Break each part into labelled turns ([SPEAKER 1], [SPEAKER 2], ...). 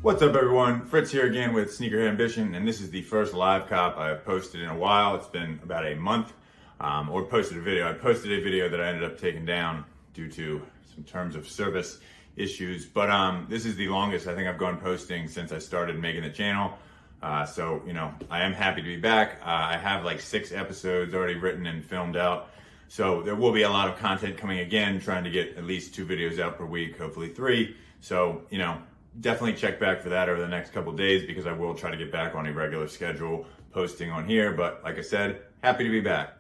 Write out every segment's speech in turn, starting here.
[SPEAKER 1] What's up everyone, Fritz here again with Sneakerhead Ambition, and this is the first live cop I've posted in a while. It's been about a month, or posted a video. I posted a video that I ended up taking down due to some terms of service issues, but this is the longest I think I've gone posting since I started making the channel. So, you know, I am happy to be back. I have like 6 episodes already written and filmed out. So there will be a lot of content coming again, trying to get at least 2 videos out per week, hopefully 3. So, you know, definitely check back for that over the next couple of days because I will try to get back on a regular schedule posting on here. But like I said, happy to be back.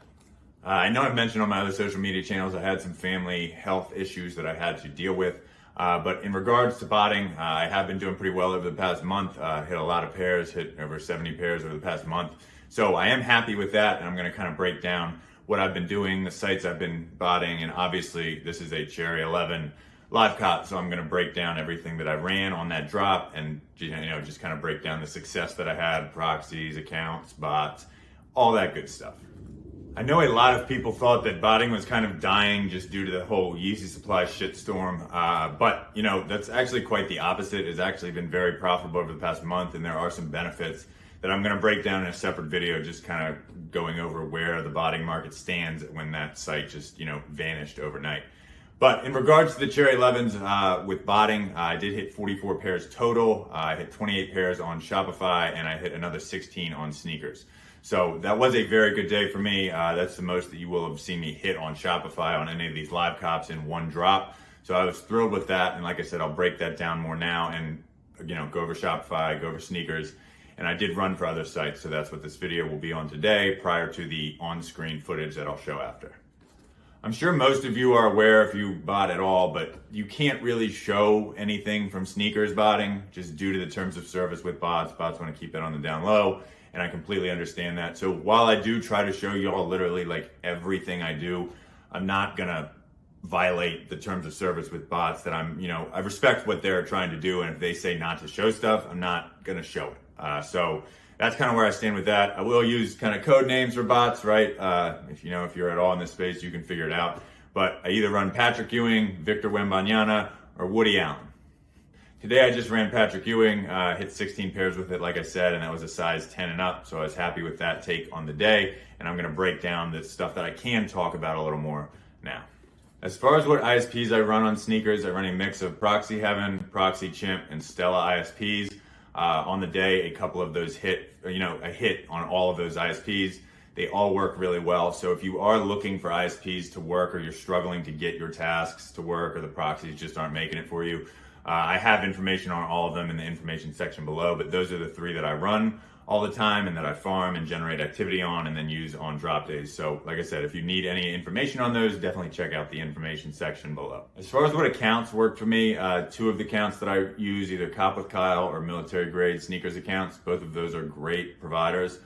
[SPEAKER 1] I know I've mentioned on my other social media channels I had some family health issues that I had to deal with. But in regards to botting, I have been doing pretty well over the past month. Hit a lot of pairs, hit over 70 pairs over the past month. So I am happy with that, and I'm going to kind of break down what I've been doing, the sites I've been botting, and obviously this is a Cherry 11 live cop, so I'm going to break down everything that I ran on that drop and, you know, just kind of break down the success that I had, proxies, accounts, bots, all that good stuff. I know a lot of people thought that botting was kind of dying just due to the whole Yeezy Supply shitstorm, but, you know, that's actually quite the opposite. It's actually been very profitable over the past month, and there are some benefits that I'm going to break down in a separate video, just kind of going over where the botting market stands when that site just, you know, vanished overnight. But in regards to the Cherry 11s with botting, I did hit 44 pairs total. I hit 28 pairs on Shopify, and I hit another 16 on sneakers. So that was a very good day for me. That's the most that you will have seen me hit on Shopify on any of these live cops in one drop. So I was thrilled with that. And like I said, I'll break that down more now and, you know, go over Shopify, go over sneakers. And I did run for other sites. So that's what this video will be on today, prior to the on-screen footage that I'll show after. I'm sure most of you are aware if you bot at all, but you can't really show anything from sneakers botting just due to the terms of service with bots. Bots want to keep it on the down low, and I completely understand that. So while I do try to show you all literally like everything I do, I'm not gonna violate the terms of service with bots that I respect what they're trying to do, and if they say not to show stuff, I'm not gonna show it. So that's kind of where I stand with that. I will use kind of code names for bots, right? If you're at all in this space, you can figure it out. But I either run Patrick Ewing, Victor Wembanyama, or Woody Allen. Today I just ran Patrick Ewing, hit 16 pairs with it, like I said, and that was a size 10 and up. So I was happy with that take on the day. And I'm gonna break down the stuff that I can talk about a little more now. As far as what ISPs I run on sneakers, I run a mix of Proxy Heaven, Proxy Chimp, and Stella ISPs. On the day, a couple of those hit on all of those ISPs. They all work really well. So if you are looking for ISPs to work, or you're struggling to get your tasks to work, or the proxies just aren't making it for you, I have information on all of them in the information section below, but those are the 3 that I run all the time and that I farm and generate activity on and then use on drop days. So like I said, if you need any information on those, definitely check out the information section below. As far as what accounts work for me, 2 of the accounts that I use, either Cop with Kyle or military grade sneakers accounts, both of those are great providers.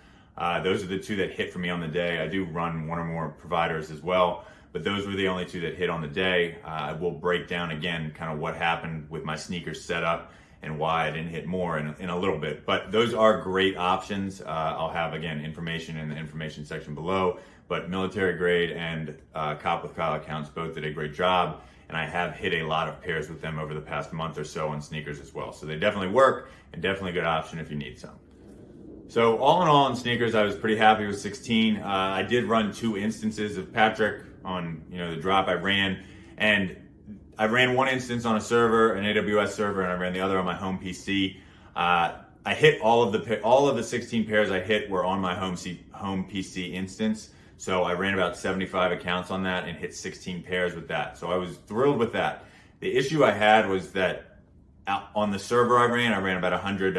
[SPEAKER 1] Those are the 2 that hit for me on the day. I do run 1 or more providers as well, but those were the only 2 that hit on the day. I will break down again kind of what happened with my sneakers setup and why I didn't hit more in a little bit. But those are great options. I'll have, again, information in the information section below. But military grade and Cop with Kyle accounts both did a great job. And I have hit a lot of pairs with them over the past month or so on sneakers as well. So they definitely work, and definitely a good option if you need some. So all in all on sneakers, I was pretty happy with 16. I did run 2 instances of Patrick on the drop I ran. And I ran 1 instance on a server, an AWS server, and I ran the other on my home PC. I hit all of the 16 pairs I hit were on my home PC instance. So I ran about 75 accounts on that and hit 16 pairs with that. So I was thrilled with that. The issue I had was that on the server I ran about 100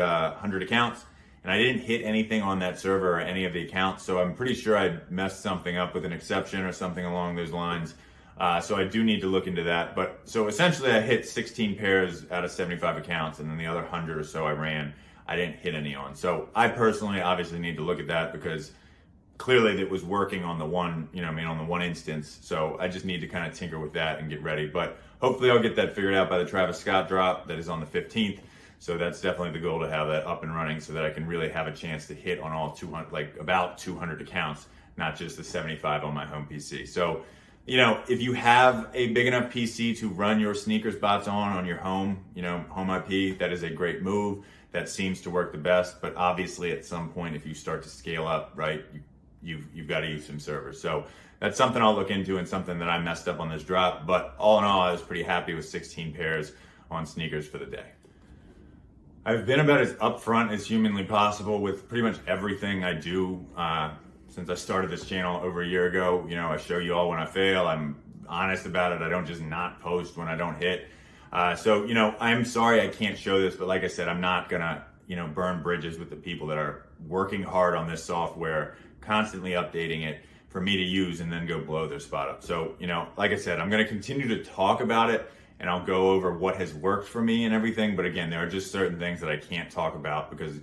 [SPEAKER 1] accounts, and I didn't hit anything on that server or any of the accounts. So I'm pretty sure I messed something up with an exception or something along those lines. So I do need to look into that. But so essentially I hit 16 pairs out of 75 accounts, and then the other 100 or so I ran, I didn't hit any on. So I personally obviously need to look at that because clearly it was working on the one, on the 1 instance. So I just need to kind of tinker with that and get ready. But hopefully I'll get that figured out by the Travis Scott drop that is on the 15th. So that's definitely the goal, to have that up and running so that I can really have a chance to hit on all 200, like about 200 accounts, not just the 75 on my home PC. So if you have a big enough PC to run your sneakers bots on your home, home IP, that is a great move. That seems to work the best, but obviously at some point, if you start to scale up, right, you've got to use some servers. So that's something I'll look into and something that I messed up on this drop. But all in all, I was pretty happy with 16 pairs on sneakers for the day. I've been about as upfront as humanly possible with pretty much everything I do since I started this channel over a year ago. I show you all when I fail. I'm honest about it. I don't just not post when I don't hit. So I'm sorry I can't show this, but like I said, I'm not gonna, burn bridges with the people that are working hard on this software, constantly updating it for me to use and then go blow their spot up. So, like I said, I'm gonna continue to talk about it and I'll go over what has worked for me and everything. But again, there are just certain things that I can't talk about because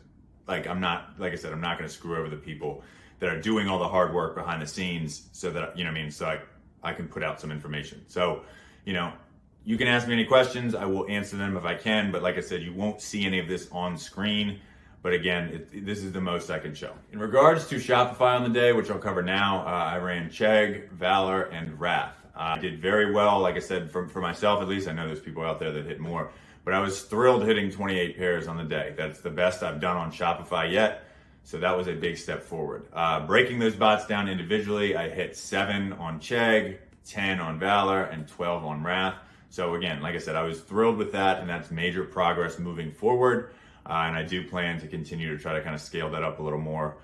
[SPEAKER 1] I'm not gonna screw over the people that are doing all the hard work behind the scenes so that, so I can put out some information. So, you can ask me any questions. I will answer them if I can. But like I said, you won't see any of this on screen. But again, this is the most I can show. In regards to Shopify on the day, which I'll cover now, I ran Chegg, Valor, and Wrath. I did very well, like I said, for myself at least. I know there's people out there that hit more. But I was thrilled hitting 28 pairs on the day. That's the best I've done on Shopify yet. So that was a big step forward. Breaking those bots down individually, I hit 7 on Chegg, 10 on Valor, and 12 on Wrath. So again, like I said, I was thrilled with that, and that's major progress moving forward. And I do plan to continue to try to kind of scale that up a little more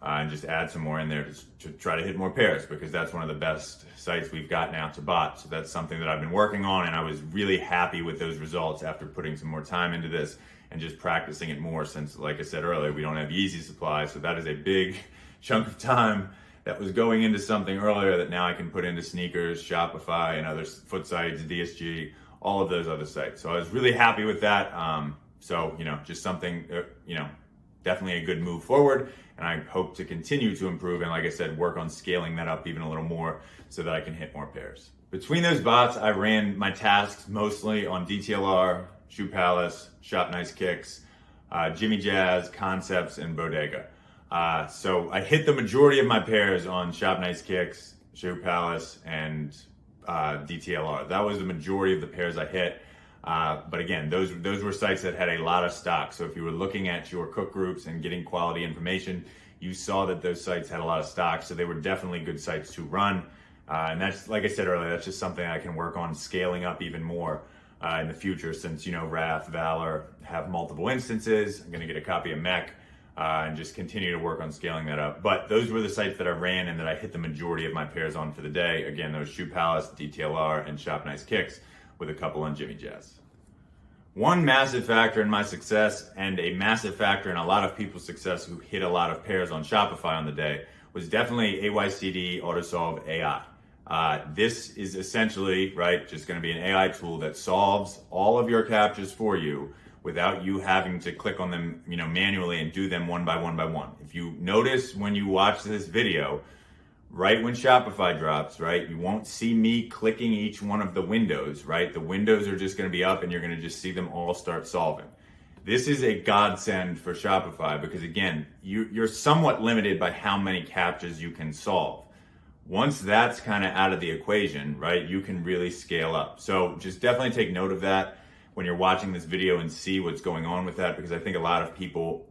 [SPEAKER 1] and just add some more in there to try to hit more pairs, because that's one of the best sites we've got now to bot. So that's something that I've been working on, and I was really happy with those results after putting some more time into this and just practicing it more, since, like I said earlier, we don't have Yeezy supply. So that is a big chunk of time that was going into something earlier that now I can put into sneakers, Shopify, and other foot sites, DSG, all of those other sites. So I was really happy with that. So, just something, definitely a good move forward. And I hope to continue to improve. And like I said, work on scaling that up even a little more so that I can hit more pairs. Between those bots, I ran my tasks mostly on DTLR, Shoe Palace, Shop Nice Kicks, Jimmy Jazz, Concepts, and Bodega. So I hit the majority of my pairs on Shop Nice Kicks, Shoe Palace, and DTLR. That was the majority of the pairs I hit. But again, those were sites that had a lot of stock. So if you were looking at your cook groups and getting quality information, you saw that those sites had a lot of stock. So they were definitely good sites to run. And that's, like I said earlier, that's just something I can work on scaling up even more in the future, since, Wrath, Valor have multiple instances. I'm going to get a copy of Mech and just continue to work on scaling that up. But those were the sites that I ran and that I hit the majority of my pairs on for the day. Again, those Shoe Palace, DTLR, and Shop Nice Kicks, with a couple on Jimmy Jazz. One massive factor in my success, and a massive factor in a lot of people's success who hit a lot of pairs on Shopify on the day, was definitely AYCD AutoSolve AI. This is essentially, just going to be an AI tool that solves all of your captchas for you without you having to click on them, manually and do them one by one by one. If you notice when you watch this video, right when Shopify drops, you won't see me clicking each one of the windows, The windows are just going to be up and you're going to just see them all start solving. This is a godsend for Shopify because, again, you're somewhat limited by how many captchas you can solve. Once that's kind of out of the equation, you can really scale up. So just definitely take note of that when you're watching this video and see what's going on with that, because I think a lot of people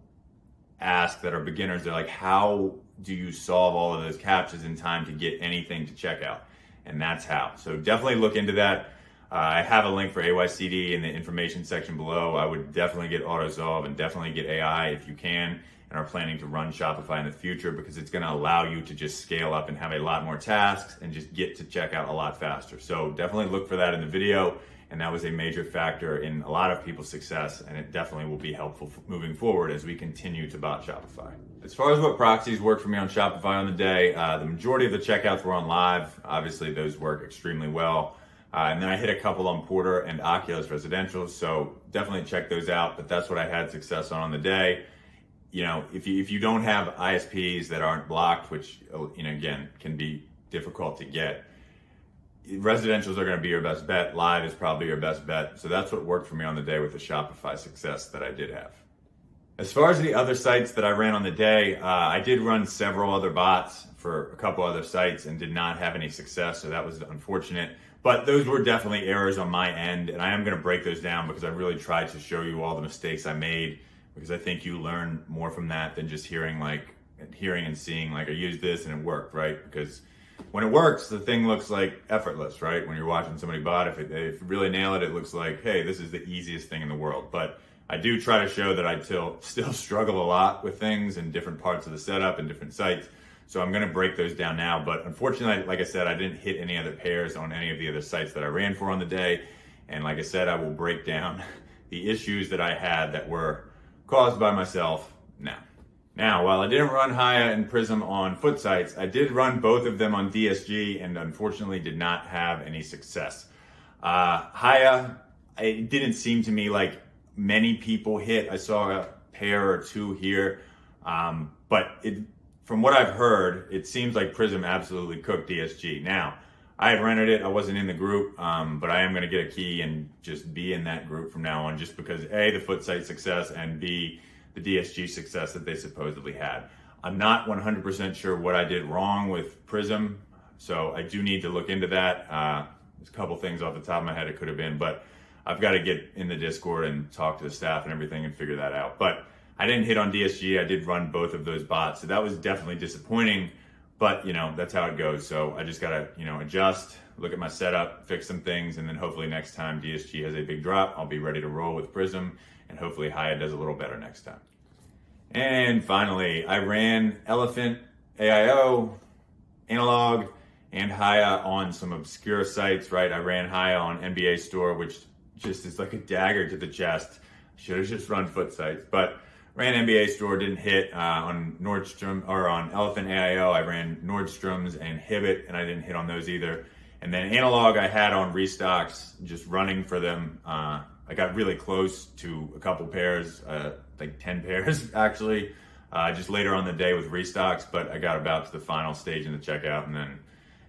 [SPEAKER 1] ask that are beginners, they're like, how do you solve all of those captchas in time to get anything to checkout? And that's how. So definitely look into that. I have a link for AYCD in the information section below. I would definitely get AutoSolve and definitely get AI if you can and are planning to run Shopify in the future, because it's going to allow you to just scale up and have a lot more tasks and just get to checkout a lot faster. So definitely look for that in the video. And that was a major factor in a lot of people's success, and it definitely will be helpful moving forward as we continue to bot Shopify. As far as what proxies worked for me on Shopify on the day, the majority of the checkouts were on live. Obviously, those work extremely well. And then I hit a couple on Porter and Oculus residential, so definitely check those out. But that's what I had success on the day. If you don't have ISPs that aren't blocked, which again can be difficult to get, residentials are going to be your best bet. Live is probably your best bet. So that's what worked for me on the day with the Shopify success that I did have. As far as the other sites that I ran on the day, I did run several other bots for a couple other sites and did not have any success, so that was unfortunate. But those were definitely errors on my end, and I am going to break those down because I really tried to show you all the mistakes I made, because I think you learn more from that than just hearing and seeing like I used this and it worked, right? Because when it works, the thing looks like effortless, right? When you're watching somebody bot, if you really nail it, it looks like, hey, this is the easiest thing in the world. But I do try to show that I still struggle a lot with things in different parts of the setup and different sites. So I'm going to break those down now. But unfortunately, like I said, I didn't hit any other pairs on any of the other sites that I ran for on the day. And like I said, I will break down the issues that I had that were caused by myself now. Now, while I didn't run Hayha and Prism on foot sites, I did run both of them on DSG and unfortunately did not have any success. Hayha, it didn't seem to me like many people hit. I saw a pair or two here, but from what I've heard, it seems like Prism absolutely cooked DSG. Now, I had rented it, I wasn't in the group, but I am going to get a key and just be in that group from now on, just because A, the foot site success, and B, the DSG success that they supposedly had. I'm not 100% sure what I did wrong with Prism, so I do need to look into that. There's a couple things off the top of my head it could have been, but I've got to get in the Discord and talk to the staff and everything and figure that out. But I didn't hit on DSG. I did run both of those bots, so that was definitely disappointing, but that's how it goes. So I just got to, adjust, look at my setup, fix some things, and then hopefully next time DSG has a big drop, I'll be ready to roll with Prism, and hopefully Hayha does a little better next time. And finally, I ran Elephant, AIO, Analog, and Hayha on some obscure sites, right? I ran Hayha on NBA Store, which just is like a dagger to the chest. Should have just run foot sites, but ran NBA Store, didn't hit. On Nordstrom, or on Elephant AIO, I ran Nordstrom's and Hibbett, and I didn't hit on those either. And then Analog I had on restocks, just running for them. I got really close to a couple pairs, like 10 pairs actually, just later on the day with restocks, but I got about to the final stage in the checkout and then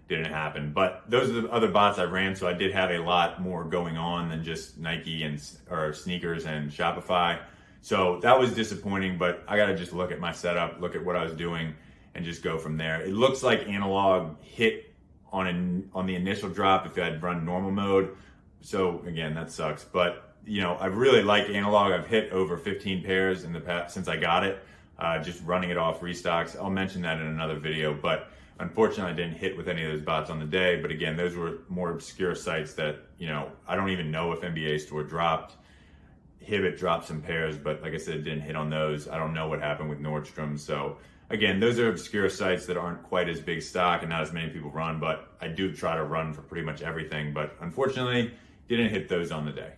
[SPEAKER 1] didn't happen. But those are the other bots I ran, so I did have a lot more going on than just Nike or sneakers and Shopify. So that was disappointing, but I got to just look at my setup, look at what I was doing, and just go from there. It looks like Analog hit on the initial drop if I had run normal mode. So again, that sucks. But I really like Analog. I've hit over 15 pairs in the past since I got it, just running it off restocks. I'll mention that in another video, but unfortunately I didn't hit with any of those bots on the day. But again, those were more obscure sites that, I don't even know if NBA Store dropped. Hibbett dropped some pairs, but like I said, it didn't hit on those. I don't know what happened with Nordstrom. So again, those are obscure sites that aren't quite as big stock and not as many people run, but I do try to run for pretty much everything, but unfortunately didn't hit those on the day.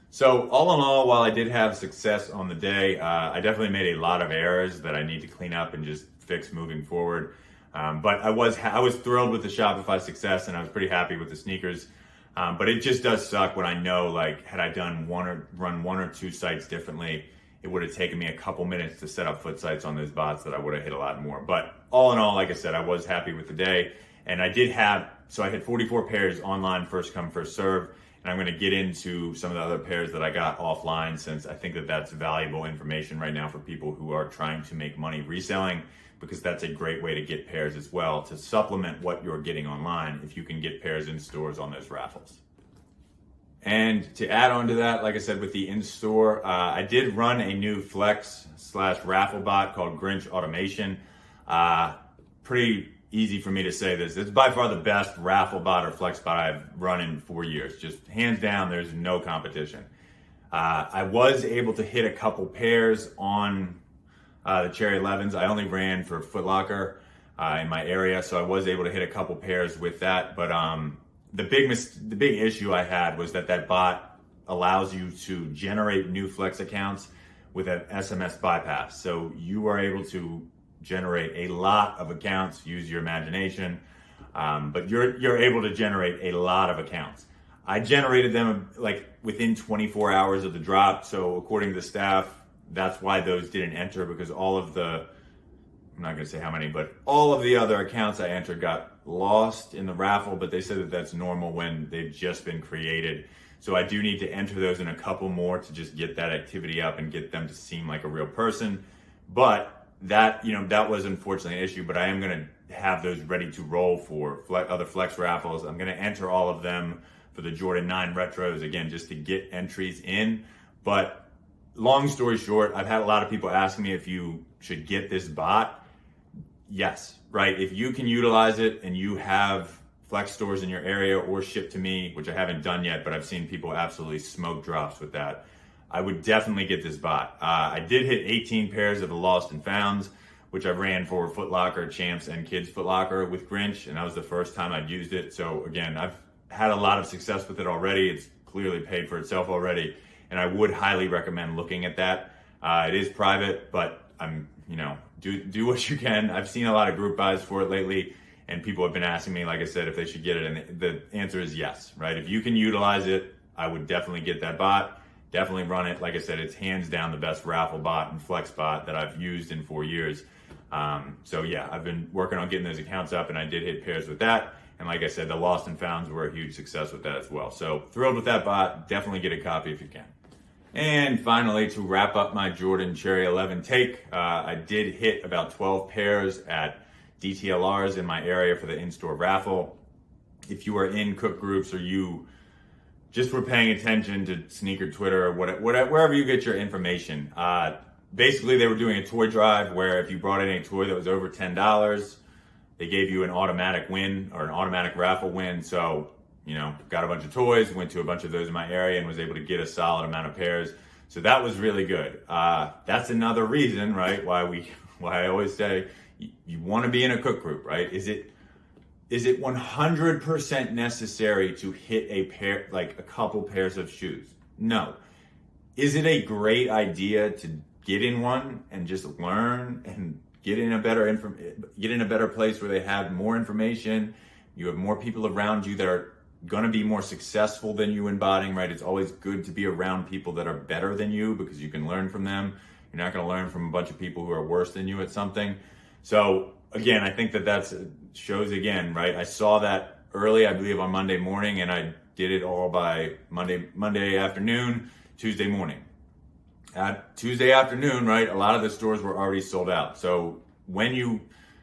[SPEAKER 1] So all in all, while I did have success on the day, I definitely made a lot of errors that I need to clean up and just fix moving forward. But I was thrilled with the Shopify success, and I was pretty happy with the sneakers. But it just does suck when I know, like, had I run one or two sites differently, it would have taken me a couple minutes to set up foot sites on those bots that I would have hit a lot more. But all in all, like I said, I was happy with the day, and I had 44 pairs online, first come, first serve. And I'm going to get into some of the other pairs that I got offline, since I think that that's valuable information right now for people who are trying to make money reselling, because that's a great way to get pairs as well, to supplement what you're getting online if you can get pairs in stores on those raffles. And to add on to that, like I said, with the in-store, I did run a new flex/raffle bot called Grinch Automation. Pretty easy for me to say this. It's by far the best raffle bot or flex bot I've run in 4 years. Just hands down, there's no competition. I was able to hit a couple pairs on the Cherry 11s. I only ran for Foot Locker in my area, so I was able to hit a couple pairs with that. But the big issue I had was that bot allows you to generate new flex accounts with an SMS bypass. So you are able to generate a lot of accounts, use your imagination, but you're able to generate a lot of accounts. I generated them like within 24 hours of the drop, so according to the staff, that's why those didn't enter, because I'm not going to say how many, but all of the other accounts I entered got lost in the raffle, but they said that that's normal when they've just been created. So I do need to enter those in a couple more to just get that activity up and get them to seem like a real person. But that, that was unfortunately an issue, but I am going to have those ready to roll for other flex raffles. I'm going to enter all of them for the Jordan 9 retros, again, just to get entries in. But long story short, I've had a lot of people asking me if you should get this bot. Yes, right? If you can utilize it and you have flex stores in your area or ship to me, which I haven't done yet, but I've seen people absolutely smoke drops with that, I would definitely get this bot. I did hit 18 pairs of the Lost and Founds, which I ran for Foot Locker, Champs, and Kids Foot Locker with Grinch, and that was the first time I'd used it. So again, I've had a lot of success with it already. It's clearly paid for itself already, and I would highly recommend looking at that. It is private, but I'm, do what you can. I've seen a lot of group buys for it lately, and people have been asking me, like I said, if they should get it, and the answer is yes, right? If you can utilize it, I would definitely get that bot. Definitely run it. Like I said, it's hands down the best raffle bot and flex bot that I've used in 4 years. So yeah, I've been working on getting those accounts up, and I did hit pairs with that. And like I said, the Lost and Founds were a huge success with that as well. So thrilled with that bot. Definitely get a copy if you can. And finally, to wrap up my Jordan Cherry 11 take, I did hit about 12 pairs at DTLRs in my area for the in-store raffle. If you are in cook groups or you just were paying attention to sneaker Twitter or wherever you get your information, basically they were doing a toy drive where if you brought in a toy that was over $10, they gave you an automatic win or an automatic raffle win. So, got a bunch of toys, went to a bunch of those in my area and was able to get a solid amount of pairs. So that was really good. That's another reason, right, why I always say you want to be in a cook group, right? Is it 100% necessary to hit a pair, like a couple pairs of shoes? No. Is it a great idea to get in one and just learn and get in a better place where they have more information? You have more people around you that are going to be more successful than you in botting, right? It's always good to be around people that are better than you because you can learn from them. You're not going to learn from a bunch of people who are worse than you at something. So again, I think that shows again, right? I saw that early, I believe on Monday morning, and I did it all by Monday afternoon, Tuesday morning. At Tuesday afternoon, right, a lot of the stores were already sold out. So when you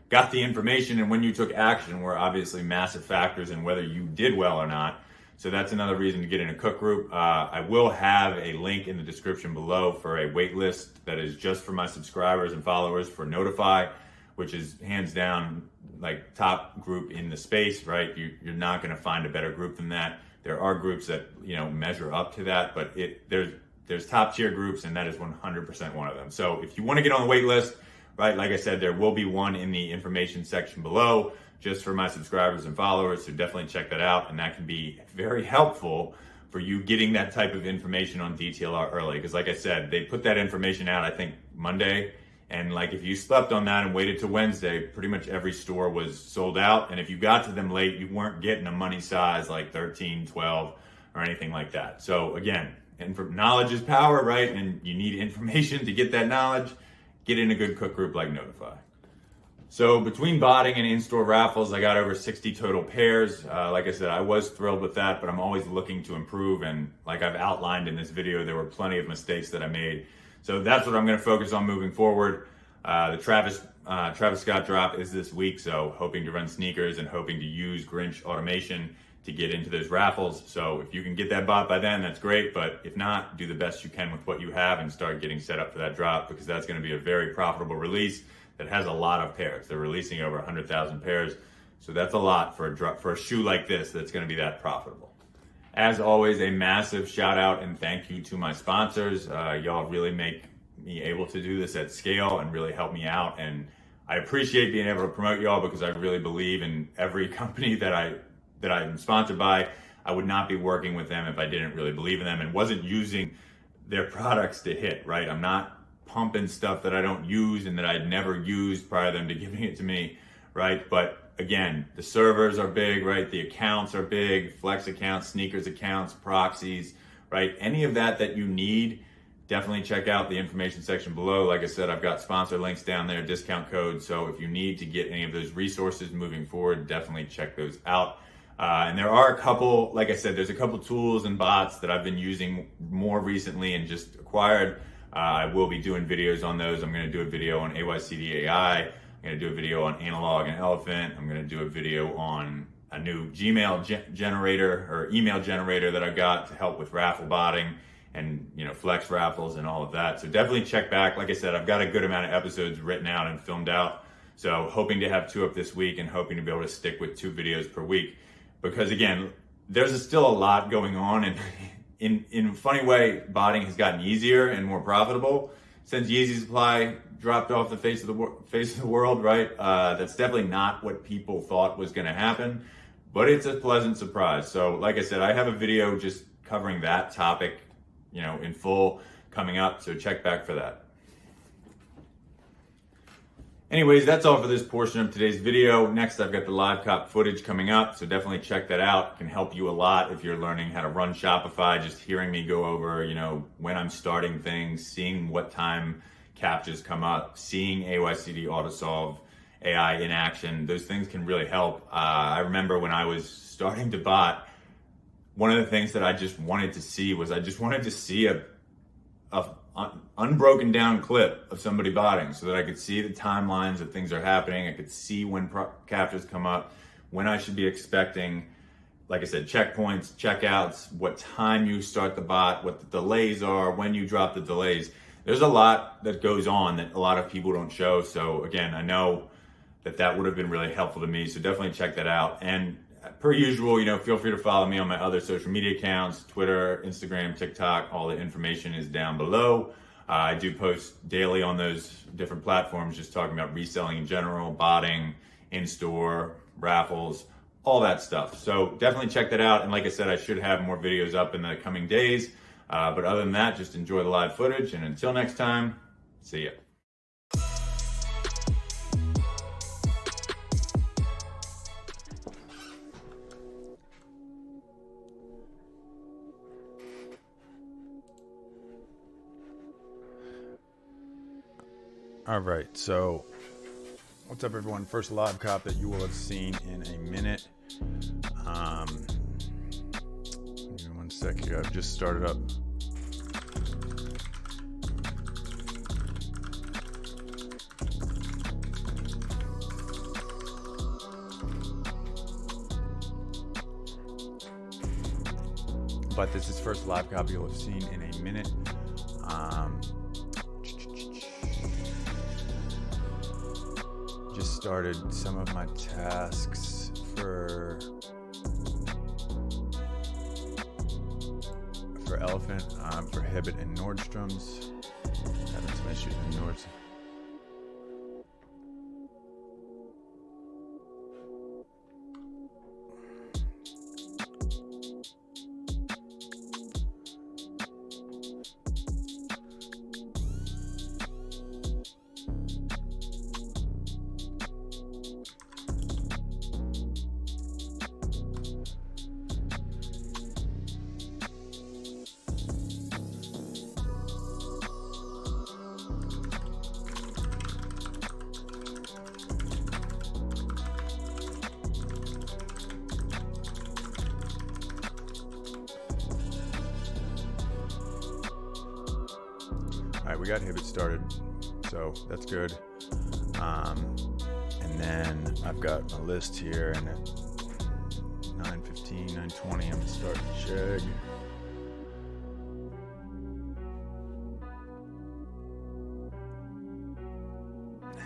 [SPEAKER 1] got the information and when you took action were obviously massive factors in whether you did well or not. So that's another reason to get in a cook group. I will have a link in the description below for a wait list that is just for my subscribers and followers for Notify, which is hands down like top group in the space, right? You're not going to find a better group than that. There are groups that, measure up to that, but there's top tier groups, and that is 100% one of them. So if you want to get on the wait list, right, like I said, there will be one in the information section below just for my subscribers and followers. So definitely check that out. And that can be very helpful for you getting that type of information on DTLR early. Because like I said, they put that information out, I think Monday. And like if you slept on that and waited till Wednesday, pretty much every store was sold out. And if you got to them late, you weren't getting a money size like 13, 12 or anything like that. So again, knowledge is power, right? And you need information to get that knowledge. Get in a good cook group like Notify. So between botting and in-store raffles, I got over 60 total pairs. Like I said, I was thrilled with that, but I'm always looking to improve. And like I've outlined in this video, there were plenty of mistakes that I made. So that's what I'm going to focus on moving forward. The Travis Scott drop is this week, so hoping to run sneakers and hoping to use Grinch automation to get into those raffles. So if you can get that bot by then, that's great. But if not, do the best you can with what you have and start getting set up for that drop, because that's going to be a very profitable release that has a lot of pairs. They're releasing over 100,000 pairs. So that's a lot for a shoe like this that's going to be that profitable. As always, a massive shout out and thank you to my sponsors. Y'all really make me able to do this at scale and really help me out. And I appreciate being able to promote y'all because I really believe in every company that I'm sponsored by. I would not be working with them if I didn't really believe in them and wasn't using their products to hit, right? I'm not pumping stuff that I don't use and that I'd never used prior to them to giving it to me, right? But again, the servers are big, right? The accounts are big, flex accounts, sneakers accounts, proxies, right? Any of that you need, definitely check out the information section below. Like I said, I've got sponsor links down there, discount codes. So if you need to get any of those resources moving forward, definitely check those out. And there are a couple, like I said, there's a couple tools and bots that I've been using more recently and just acquired. I will be doing videos on those. I'm going to do a video on AYCD AI. I'm going to do a video on Analog and Elephant. I'm going to do a video on a new Gmail generator or email generator that I got to help with raffle botting and, you know, flex raffles and all of that. So definitely check back. Like I said, I've got a good amount of episodes written out and filmed out. So hoping to have 2 up this week and hoping to be able to stick with 2 videos per week. Because again, there's still a lot going on, and in a funny way, botting has gotten easier and more profitable since Yeezy Supply dropped off the face of the world, right? That's definitely not what people thought was going to happen, but it's a pleasant surprise. So like I said, I have a video just covering that topic, you know, in full coming up. So check back for that. Anyways, that's all for this portion of today's video. Next, I've got the live cop footage coming up, so definitely check that out. It can help you a lot if you're learning how to run Shopify. Just hearing me go over, you know, when I'm starting things, seeing what time captchas come up, seeing AYCD AutoSolve AI in action. Those things can really help. I remember when I was starting to bot, one of the things that I just wanted to see was I just wanted to see a unbroken down clip of somebody botting so that I could see the timelines that things are happening. I could see when captchas come up, when I should be expecting, like I said, checkpoints, checkouts, what time you start the bot, what the delays are, when you drop the delays. There's a lot that goes on that a lot of people don't show. So again, I know that would have been really helpful to me. So definitely check that out. And per usual, you know, feel free to follow me on my other social media accounts, Twitter, Instagram, TikTok. All the information is down below. I do post daily on those different platforms, just talking about reselling in general, botting, in-store, raffles, all that stuff. So definitely check that out. And like I said, I should have more videos up in the coming days. But other than that, just enjoy the live footage. And until next time, see ya. All right, so what's up, everyone? First live cop that you will have seen in a minute. Give me 1 sec here. I've just started up. But this is first live cop you'll have seen in a minute. Just started some of my tasks for Elephant, for Hibbett and Nordstrom's. Having some issues with Nordstrom. All right, we got Hibbett started, so that's good. And then I've got my list here, and at 9:15, 9:20, I'm gonna start Chegg.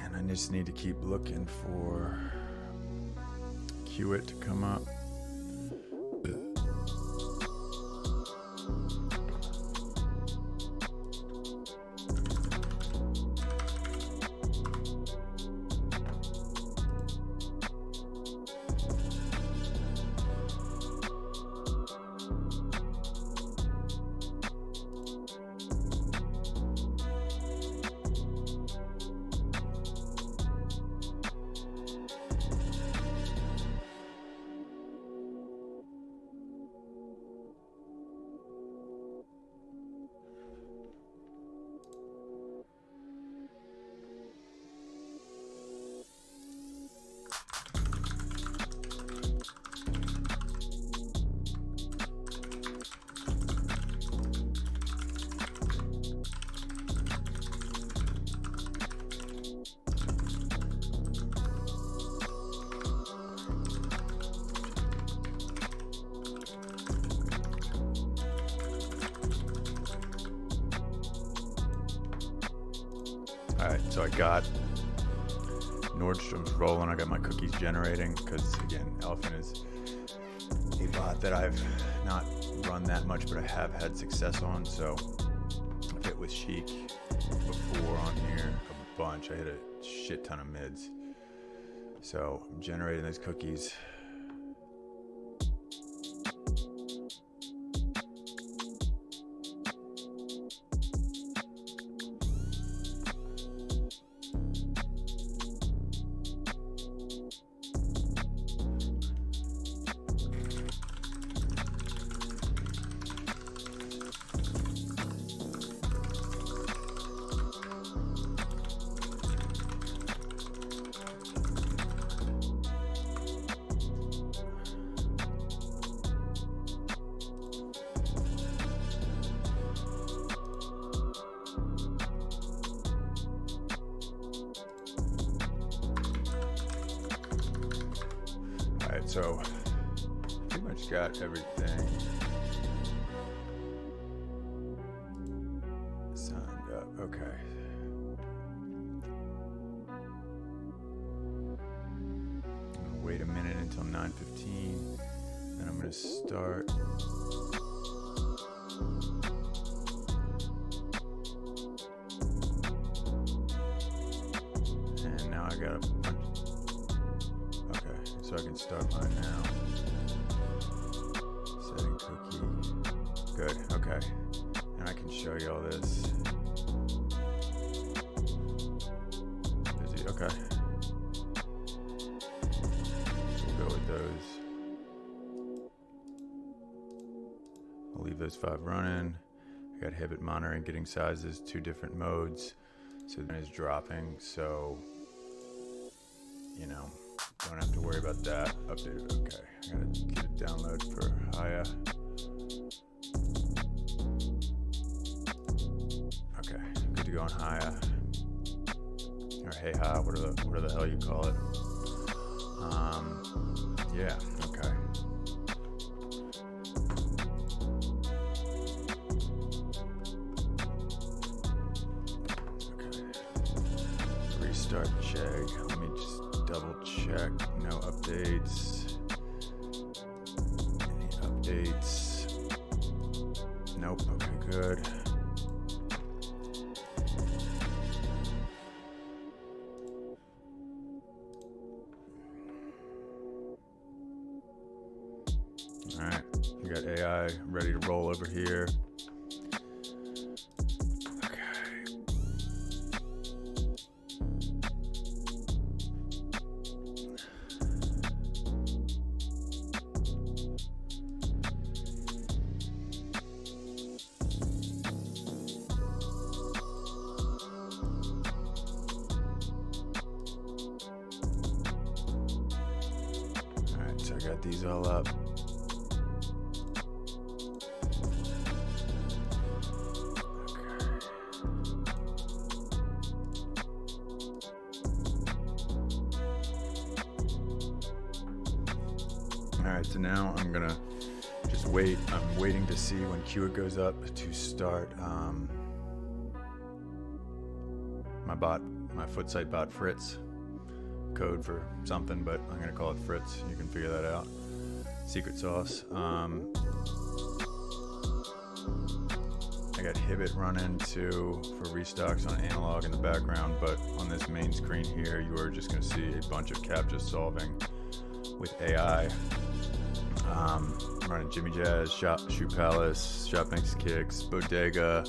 [SPEAKER 1] And I just need to keep looking for Qit to come up. Alright, so I got Nordstrom's rolling. I got my cookies generating because, again, Elephant is a bot that I've not run that much, but I have had success on. So I've hit with Chic before on here a bunch. I hit a shit ton of mids. So I'm generating those cookies. So pretty much got everything signed up. Okay. I'm gonna wait a minute until 9:15, then I'm gonna start. And now I got a bunch. So I can start mine now. Setting cookie. Good, okay. And I can show you all this. Busy, okay. So we'll go with those. I'll leave those 5 running. I got Hibbit monitoring, getting sizes, 2 different modes. So then it's dropping, so, you know, don't have to worry about that. Updated. Okay. I gotta get a download for Hayha. Okay. Good to go on Hayha. Or Hayha, whatever the hell you call it. Yeah. Okay. Okay. Restart Chegg. Let me just double check. No updates. Any updates? Nope. Okay, good. All right, we got AI ready to roll over here. So I got these all up. All right, so now I'm gonna just wait. I'm waiting to see when Q goes up to start my foot site bot Fritz. Code for something, but I'm gonna call it Fritz. You can figure that out. Secret sauce. I got Hibbit running too for restocks on analog in the background, but on this main screen here, you are just gonna see a bunch of captcha solving with AI. I'm running Jimmy Jazz, Shoe Palace, Shop Makes Kicks, Bodega,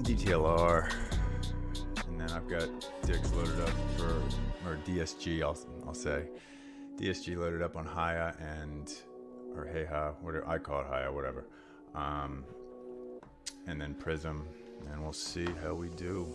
[SPEAKER 1] DTLR. I've got Dix loaded up or DSG, I'll say. DSG loaded up on Hayha or Hayha, whatever, I call it Hayha, whatever. And then Prism, and we'll see how we do.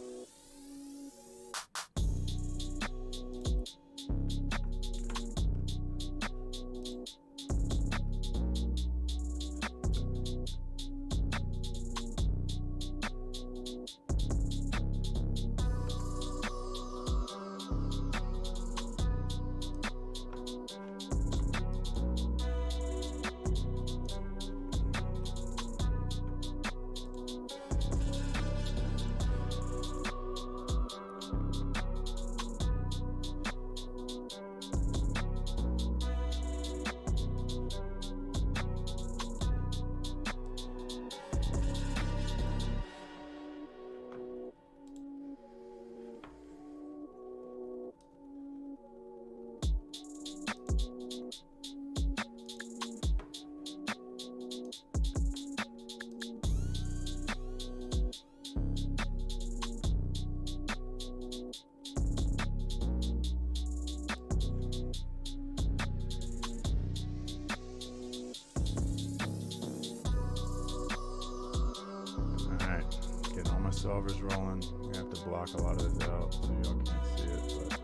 [SPEAKER 1] solver's rolling. I'm gonna have to block a lot of this out so y'all can't see it, but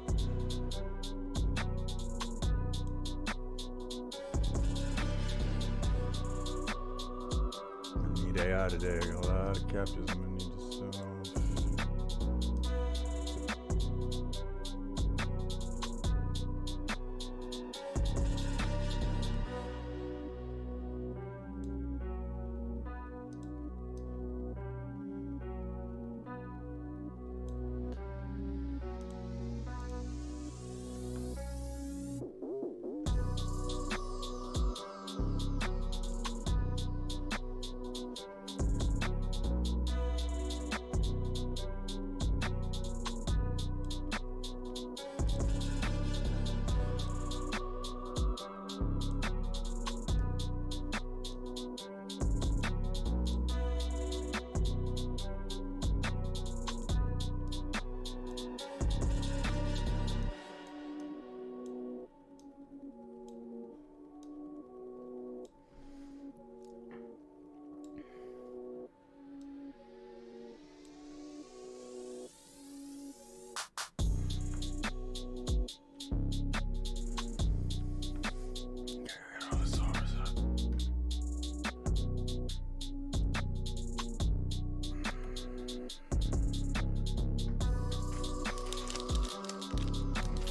[SPEAKER 1] I need AI today. I got a lot of captures I'm gonna need to solve.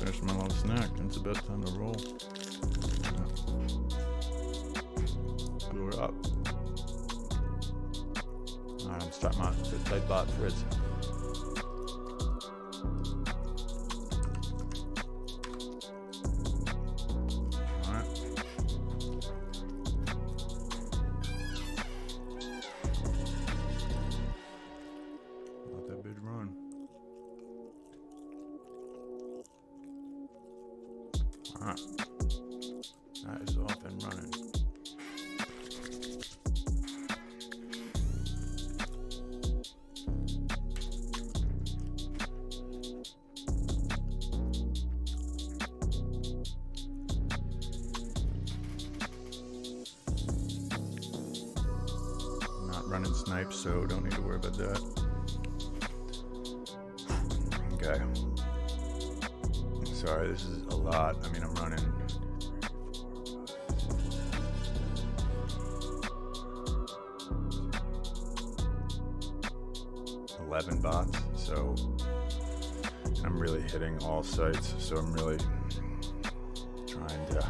[SPEAKER 1] Finish my little snack. It's about time to roll. Blew it up. Alright, I'm starting my tight bot frizz. Alright. Let that bitch run. Alright, that is off and running. Not running snipes, so don't need to worry about that. Okay. Sorry, this is a lot. I mean, I'm running 11 bots, so I'm really hitting all sites, so I'm really trying to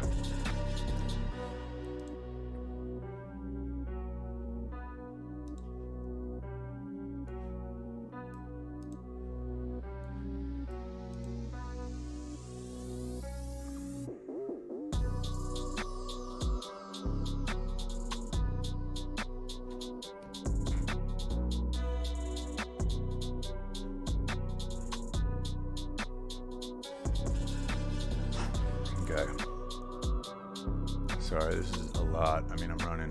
[SPEAKER 1] Sorry, this is a lot. I mean, I'm running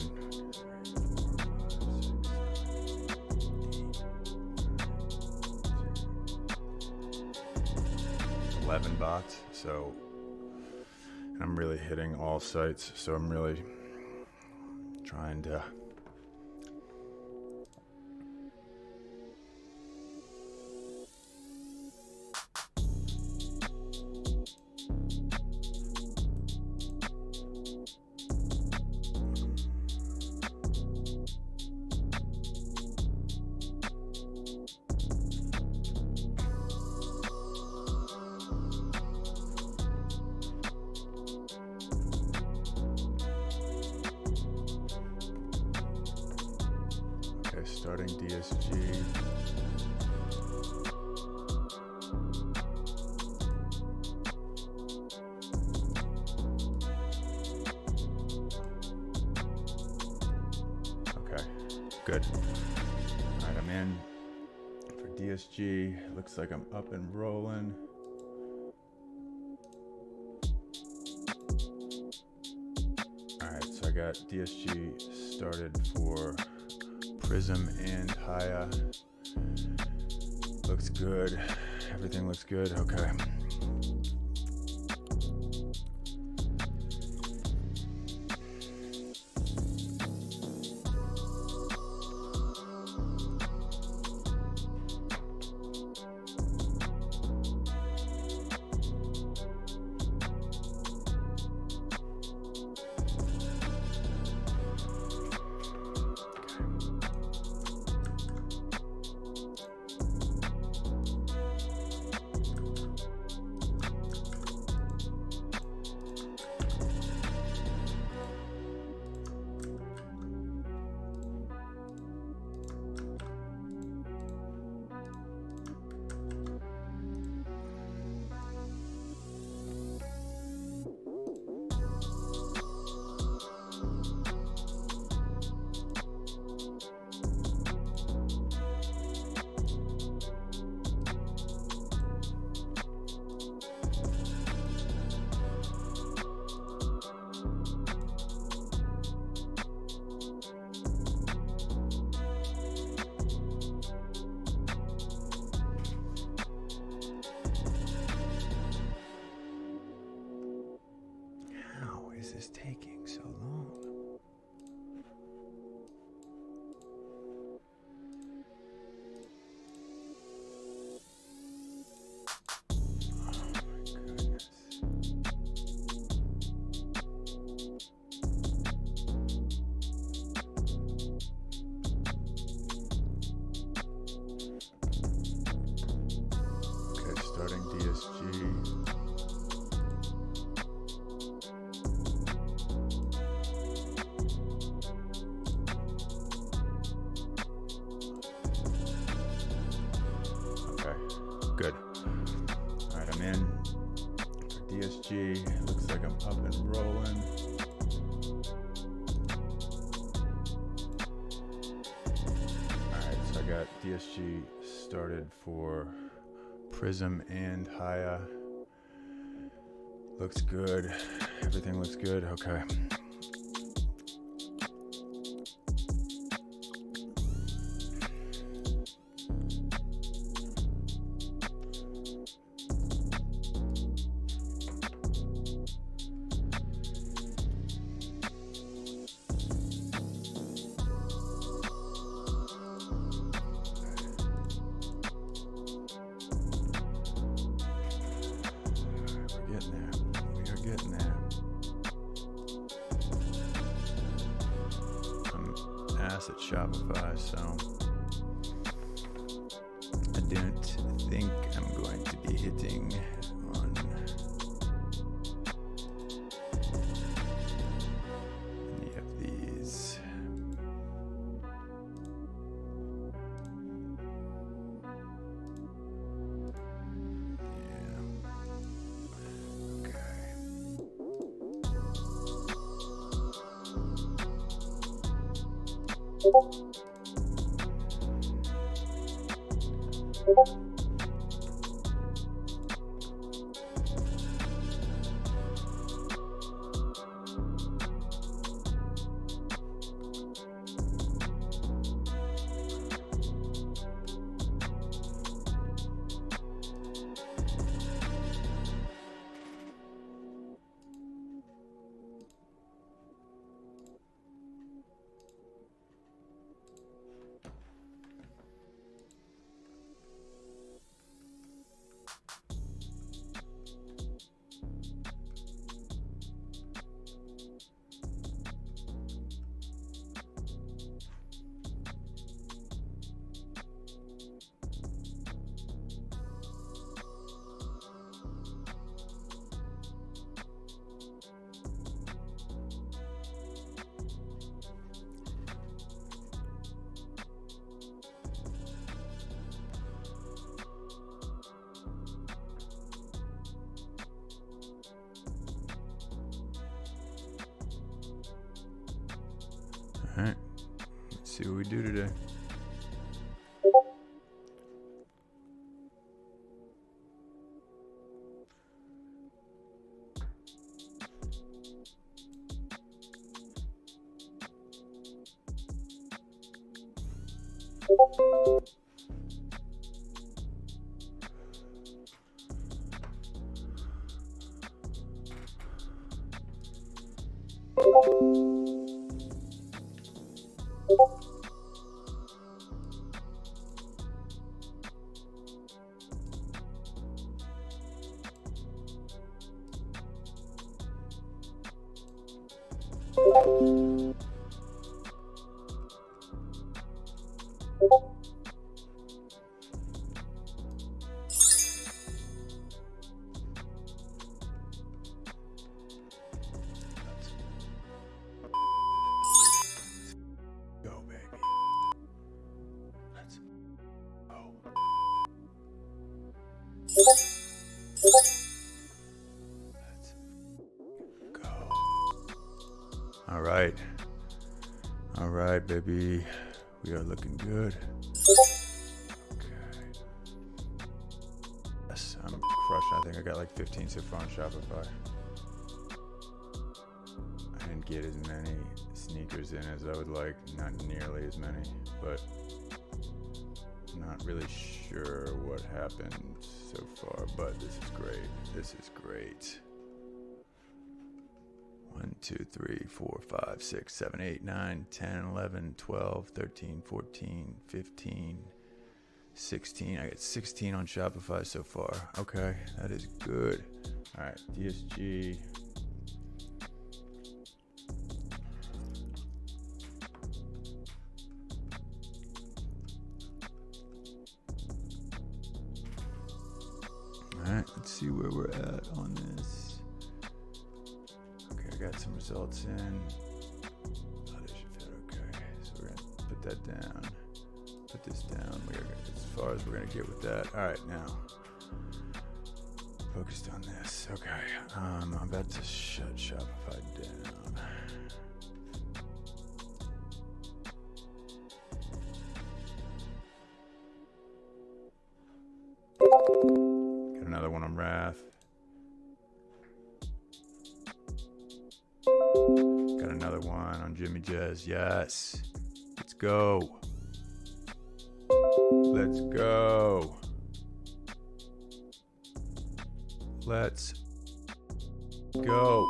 [SPEAKER 1] 11 bots, so I'm really hitting all sites, so I'm really trying to starting DSG. Okay, good. All right, I'm in for DSG. Looks like I'm up and rolling. All right, so I got DSG started for Prism and Hayha. Looks good. Everything looks good. Okay. this taking so long? Starting DSG. Okay, good. All right, I'm in for DSG. Looks like I'm up and rolling. All right, so I got DSG started for Prism and Hayha. Looks good. Everything looks good. Okay. Getting there. I'm ass at Shopify, so I don't think I'm going to be hitting on any of these. All right, let's see what we do today. Go, baby. Let's go. Let's go. All right. All right, baby. We are looking good. Okay. Yes, I'm crushing. I think I got like 15 so far on Shopify. I didn't get as many sneakers in as I would like. Not nearly as many, but I'm not really sure what happened so far, but this is great. This is great. 1, 2, 3, 4, 5, 6, 7, 8, 9, 10, 11, 12, 13, 14, 15, 16. I got 16 on Shopify so far. Okay, that is good. All right, DSG. All right, let's see where we're at on this. Okay, I got some results in. Oh, they should fit. Okay, so we're gonna put that down. Put this down. We're as far as we're gonna get with that. All right, now focused on this. Okay, I'm about to shut Shopify down. Got another one on Wrath. Got another one on Jimmy Jazz. Yes. Let's go. Let's go. Let's go.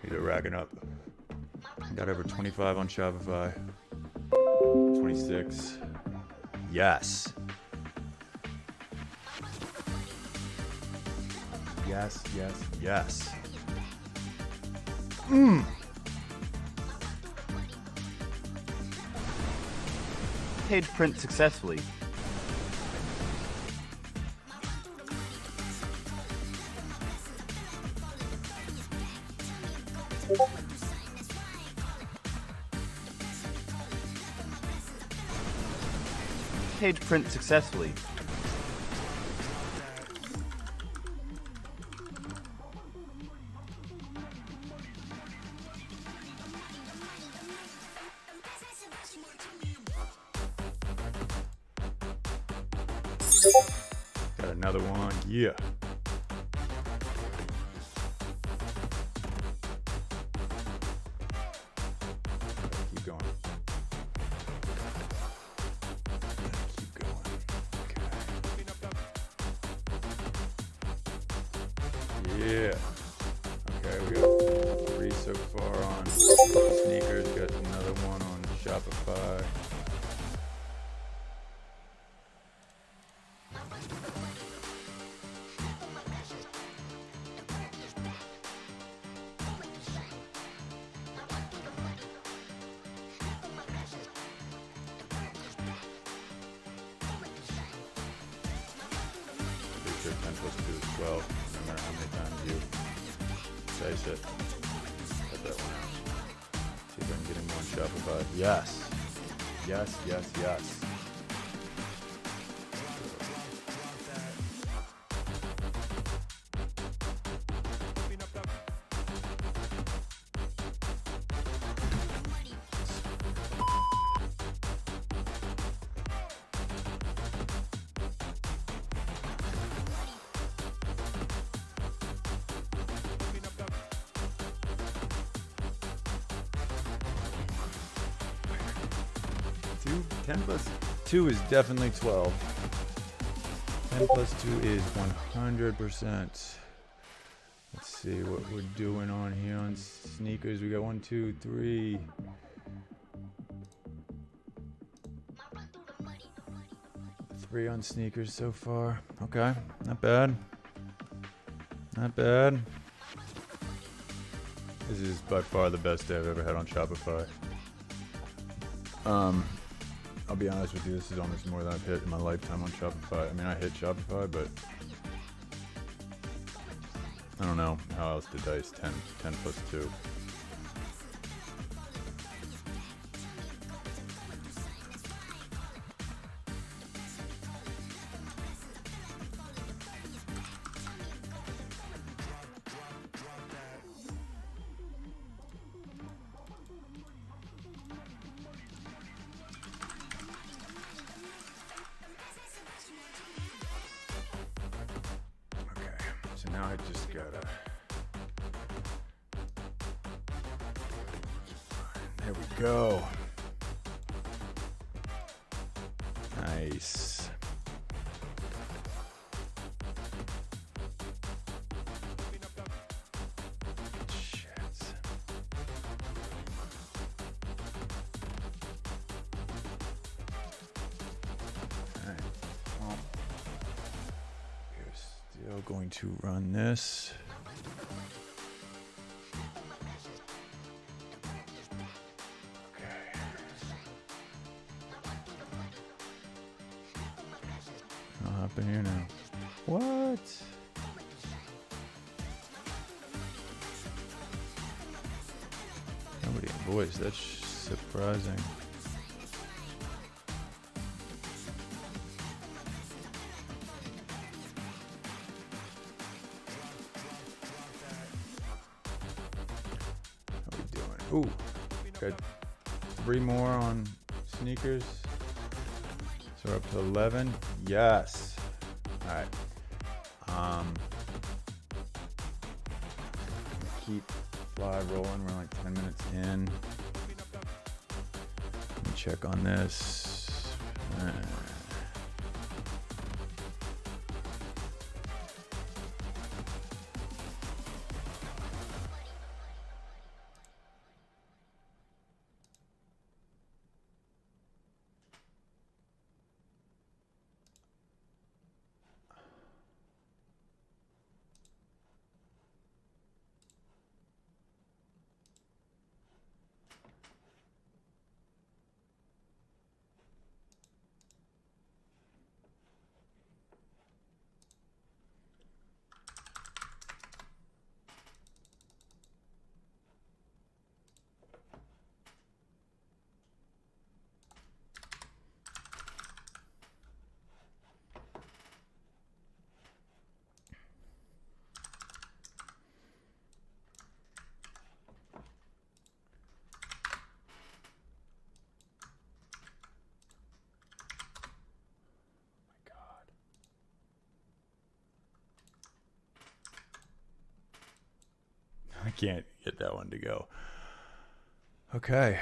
[SPEAKER 1] These are racking up. Got over 25 on Shopify. 26. Yes. Yes, yes, yes.
[SPEAKER 2] Page print successfully. Page print successfully.
[SPEAKER 1] Got another one. Yeah. Keep going. Keep going. Okay. Yeah. Okay, we got 3 so far on sneakers. Got another one on Shopify. Pretty sure 10 plus 2 is 12. No matter how many times you say it. Cut that one out. See if I can get him on Shopify. Yes. Yes, yes, yes. Two, 10 plus 2 is definitely 12. 10 plus 2 is 100%. Let's see what we're doing on here on sneakers. We got 1, 2, 3. 3 on sneakers so far. Okay, not bad. Not bad. This is by far the best day I've ever had on Shopify. I'll be honest with you, this is almost more than I've hit in my lifetime on Shopify. I mean, I hit Shopify, but I don't know how else to dice 10 plus 2. So now I just gotta, there we go. Nice. going to run this. Okay. I'll hop in here now. What? Nobody in voice. That's surprising. How we doing? Ooh, got 3 more on sneakers. So we're up to 11. Yes. All right. Keep fly rolling. We're like 10 minutes in. Let me check on this. I can't get that one to go. Okay.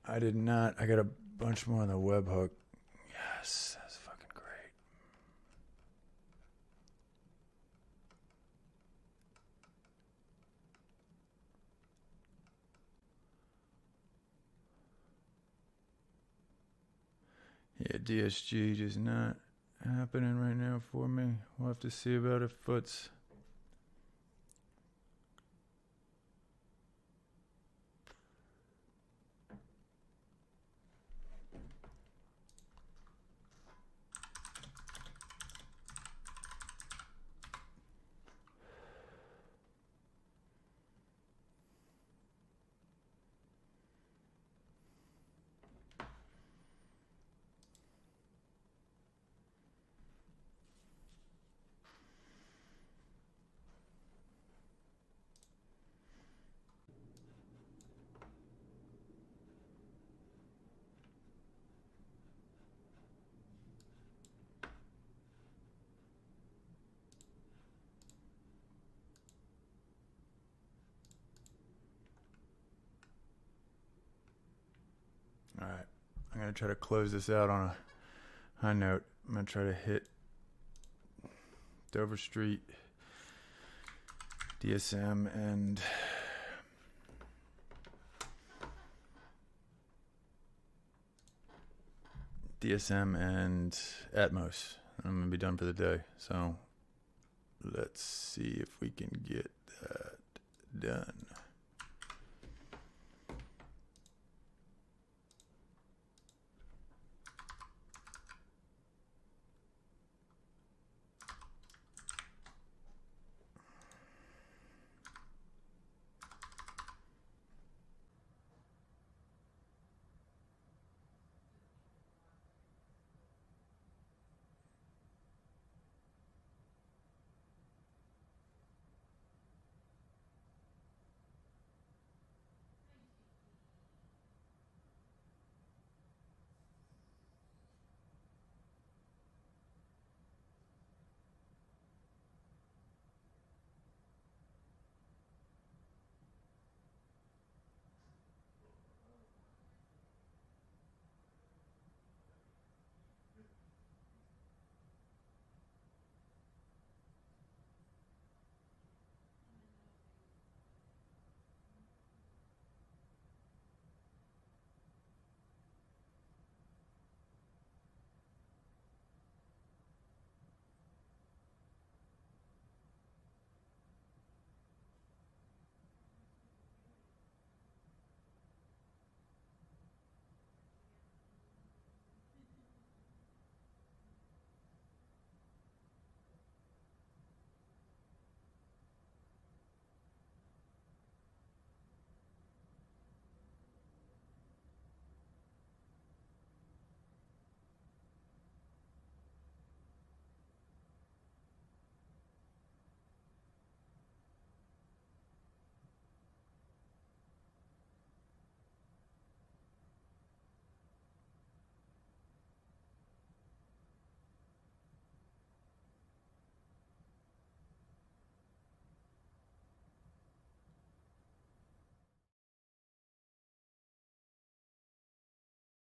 [SPEAKER 1] I did not. I got a bunch more on the webhook. Yes, that's fucking great. Yeah, DSG just not happening right now for me. We'll have to see about it, Foots. All right, I'm going to try to close this out on a high note. I'm going to try to hit Dover Street, DSM, and Atmos. I'm going to be done for the day. So let's see if we can get that done.